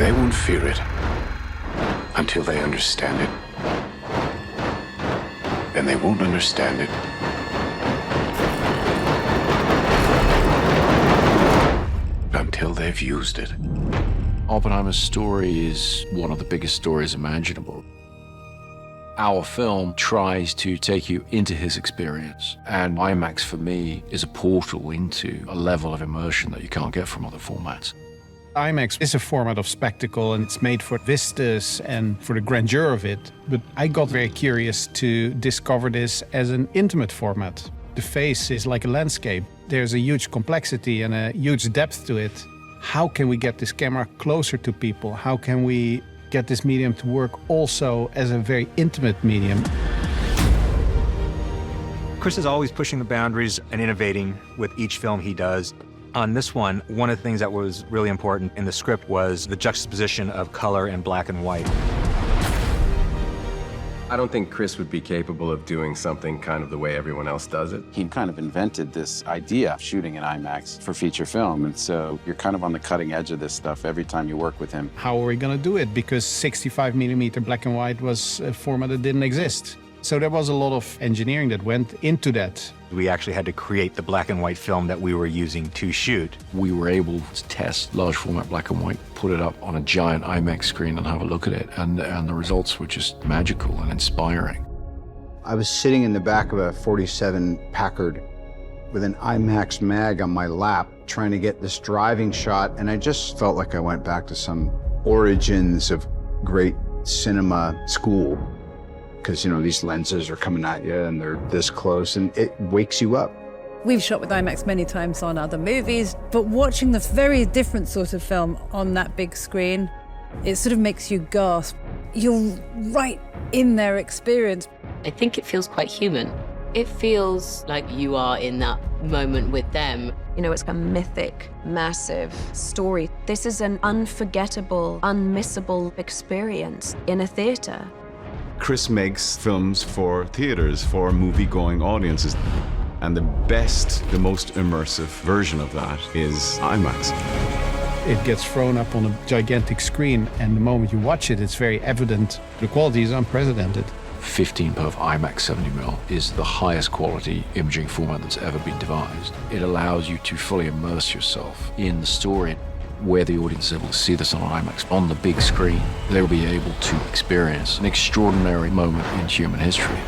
They won't fear it until they understand it. And they won't understand it until they've used it. Oppenheimer's story is one of the biggest stories imaginable. Our film tries to take you into his experience, and IMAX for me is a portal into a level of immersion that you can't get from other formats. IMAX is a format of spectacle, and it's made for vistas and for the grandeur of it. But I got very curious to discover this as an intimate format. The face is like a landscape. There's a huge complexity and a huge depth to it. How can we get this camera closer to people? How can we get this medium to work also as a very intimate medium? Chris is always pushing the boundaries and innovating with each film he does. On this one of the things that was really important in the script was the juxtaposition of color and black and white. I don't think Chris would be capable of doing something kind of the way everyone else does it. He kind of invented this idea of shooting in IMAX for feature film, and so you're kind of on the cutting edge of this stuff every time you work with him. How are we going to do it? Because 65mm black and white was a format that didn't exist. So there was a lot of engineering that went into that. We actually had to create the black and white film that we were using to shoot. We were able to test large format black and white, put it up on a giant IMAX screen and have a look at it, and the results were just magical and inspiring. I was sitting in the back of a 47 Packard with an IMAX mag on my lap, trying to get this driving shot, and I just felt like I went back to some origins of great cinema school. Because, you know, these lenses are coming at you and they're this close, and it wakes you up. We've shot with IMAX many times on other movies, but watching this very different sort of film on that big screen, it sort of makes you gasp. You're right in their experience. I think it feels quite human. It feels like you are in that moment with them. You know, it's a mythic, massive story. This is an unforgettable, unmissable experience in a theater. Chris makes films for theaters, for movie-going audiences. And the best, the most immersive version of that is IMAX. It gets thrown up on a gigantic screen, and the moment you watch it, it's very evident. The quality is unprecedented. 15 per IMAX 70mm is the highest quality imaging format that's ever been devised. It allows you to fully immerse yourself in the story. Where the audience is able to see this on IMAX on the big screen, they'll be able to experience an extraordinary moment in human history.